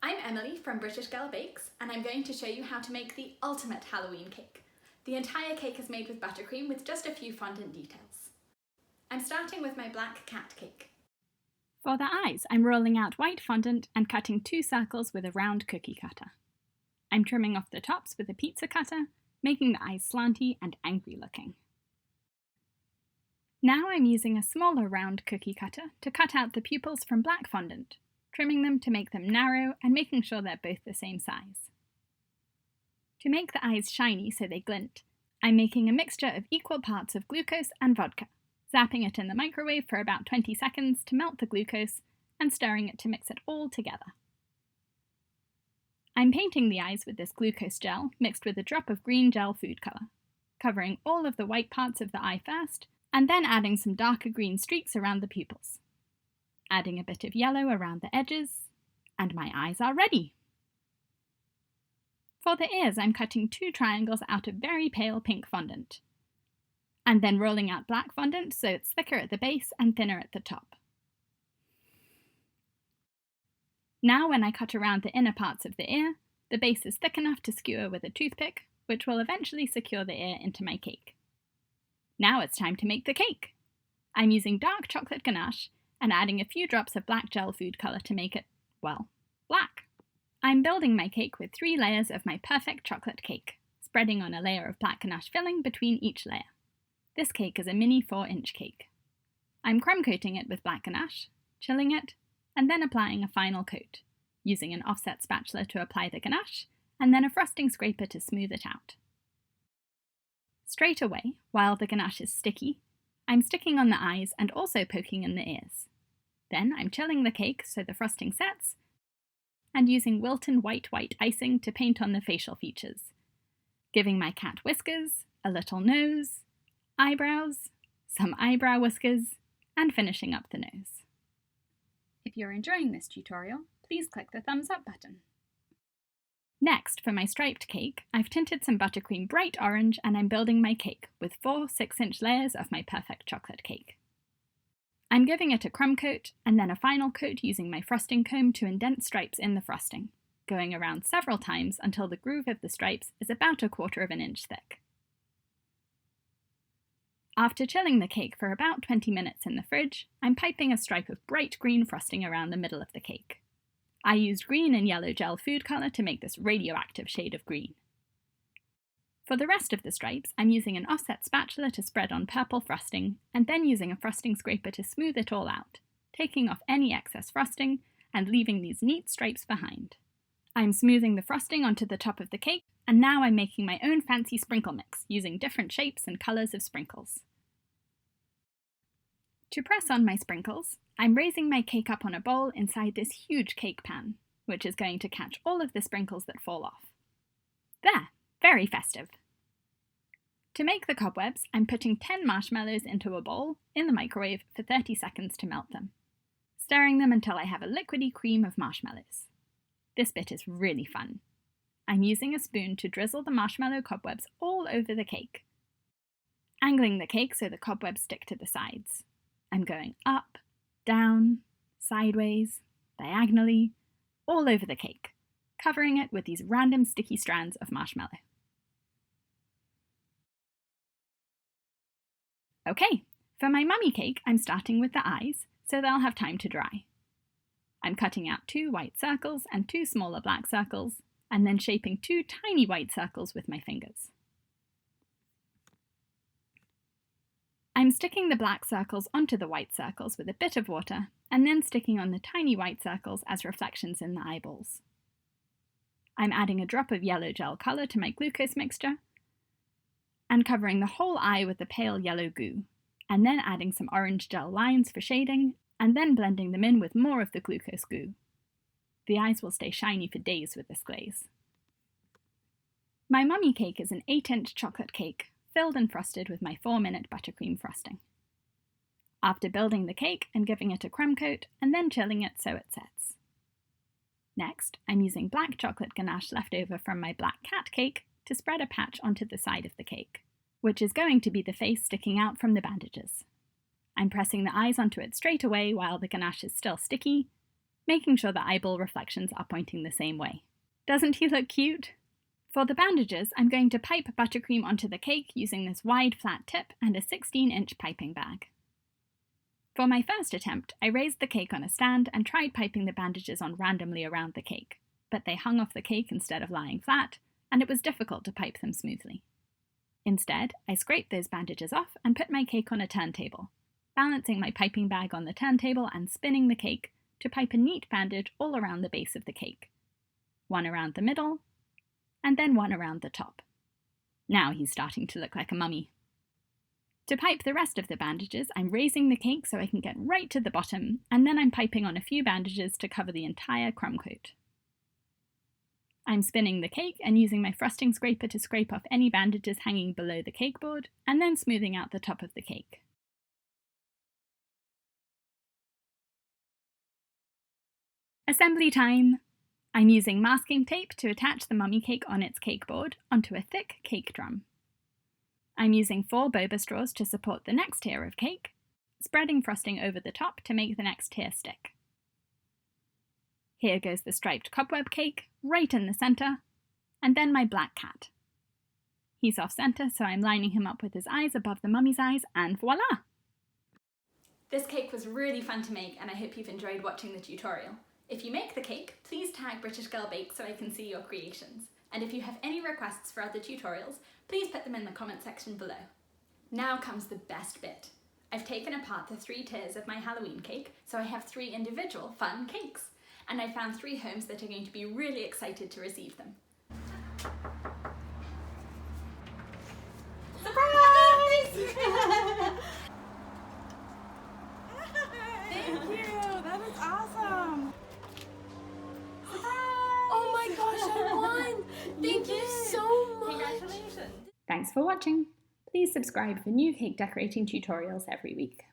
I'm Emily from British Girl Bakes, and I'm going to show you how to make the ultimate Halloween cake. The entire cake is made with buttercream with just a few fondant details. I'm starting with my black cat cake. For the eyes, I'm rolling out white fondant and cutting 2 circles with a round cookie cutter. I'm trimming off the tops with a pizza cutter, making the eyes slanty and angry looking. Now I'm using a smaller round cookie cutter to cut out the pupils from black fondant, trimming them to make them narrow and making sure they're both the same size. To make the eyes shiny so they glint, I'm making a mixture of equal parts of glucose and vodka, zapping it in the microwave for about 20 seconds to melt the glucose and stirring it to mix it all together. I'm painting the eyes with this glucose gel mixed with a drop of green gel food colour, covering all of the white parts of the eye first, and then adding some darker green streaks around the pupils. Adding a bit of yellow around the edges, and my eyes are ready! For the ears, I'm cutting 2 triangles out of very pale pink fondant, and then rolling out black fondant so it's thicker at the base and thinner at the top. Now when I cut around the inner parts of the ear, the base is thick enough to skewer with a toothpick, which will eventually secure the ear into my cake. Now it's time to make the cake! I'm using dark chocolate ganache and adding a few drops of black gel food colour to make it, well, black. I'm building my cake with 3 layers of my perfect chocolate cake, spreading on a layer of black ganache filling between each layer. This cake is a mini 4-inch cake. I'm crumb coating it with black ganache, chilling it, and then applying a final coat, using an offset spatula to apply the ganache, and then a frosting scraper to smooth it out. Straight away, while the ganache is sticky, I'm sticking on the eyes and also poking in the ears. Then I'm chilling the cake so the frosting sets, and using Wilton white icing to paint on the facial features, giving my cat whiskers, a little nose, eyebrows, some eyebrow whiskers, and finishing up the nose. If you're enjoying this tutorial, please click the thumbs up button. Next, for my striped cake, I've tinted some buttercream bright orange and I'm building my cake with 4 6-inch layers of my perfect chocolate cake. I'm giving it a crumb coat and then a final coat using my frosting comb to indent stripes in the frosting, going around several times until the groove of the stripes is about 1/4 inch thick. After chilling the cake for about 20 minutes in the fridge, I'm piping a stripe of bright green frosting around the middle of the cake. I used green and yellow gel food colour to make this radioactive shade of green. For the rest of the stripes, I'm using an offset spatula to spread on purple frosting, and then using a frosting scraper to smooth it all out, taking off any excess frosting and leaving these neat stripes behind. I'm smoothing the frosting onto the top of the cake, and now I'm making my own fancy sprinkle mix, using different shapes and colours of sprinkles. To press on my sprinkles, I'm raising my cake up on a bowl inside this huge cake pan, which is going to catch all of the sprinkles that fall off. There! Very festive! To make the cobwebs, I'm putting 10 marshmallows into a bowl in the microwave for 30 seconds to melt them, stirring them until I have a liquidy cream of marshmallows. This bit is really fun. I'm using a spoon to drizzle the marshmallow cobwebs all over the cake, angling the cake so the cobwebs stick to the sides. I'm going up, down, sideways, diagonally, all over the cake, covering it with these random sticky strands of marshmallow. Okay, for my mummy cake, I'm starting with the eyes, so they'll have time to dry. I'm cutting out 2 white circles and 2 smaller black circles, and then shaping 2 tiny white circles with my fingers. I'm sticking the black circles onto the white circles with a bit of water, and then sticking on the tiny white circles as reflections in the eyeballs. I'm adding a drop of yellow gel colour to my glucose mixture, and covering the whole eye with the pale yellow goo, and then adding some orange gel lines for shading, and then blending them in with more of the glucose goo. The eyes will stay shiny for days with this glaze. My mummy cake is an 8-inch chocolate cake, filled and frosted with my 4-minute buttercream frosting. After building the cake, I'm giving it a crumb coat and then chilling it so it sets. Next, I'm using black chocolate ganache left over from my black cat cake to spread a patch onto the side of the cake, which is going to be the face sticking out from the bandages. I'm pressing the eyes onto it straight away while the ganache is still sticky, making sure the eyeball reflections are pointing the same way. Doesn't he look cute? For the bandages, I'm going to pipe buttercream onto the cake using this wide flat tip and a 16-inch piping bag. For my first attempt, I raised the cake on a stand and tried piping the bandages on randomly around the cake, but they hung off the cake instead of lying flat, and it was difficult to pipe them smoothly. Instead, I scraped those bandages off and put my cake on a turntable, balancing my piping bag on the turntable and spinning the cake to pipe a neat bandage all around the base of the cake. One around the middle, and then one around the top. Now he's starting to look like a mummy. To pipe the rest of the bandages, I'm raising the cake so I can get right to the bottom, and then I'm piping on a few bandages to cover the entire crumb coat. I'm spinning the cake and using my frosting scraper to scrape off any bandages hanging below the cake board, and then smoothing out the top of the cake. Assembly time! I'm using masking tape to attach the mummy cake on its cake board onto a thick cake drum. I'm using 4 boba straws to support the next tier of cake, spreading frosting over the top to make the next tier stick. Here goes the striped cobweb cake, right in the centre, and then my black cat. He's off-centre, so I'm lining him up with his eyes above the mummy's eyes, and voila! This cake was really fun to make, and I hope you've enjoyed watching the tutorial. If you make the cake, please tag British Girl Bakes so I can see your creations. And if you have any requests for other tutorials, please put them in the comment section below. Now comes the best bit. I've taken apart the 3 tiers of my Halloween cake, so I have 3 individual fun cakes. And I found 3 homes that are going to be really excited to receive them. Surprise! Thank you, that is awesome. Oh my gosh, I won! Thank you so much! Congratulations! Thanks for watching! Please subscribe for new cake decorating tutorials every week.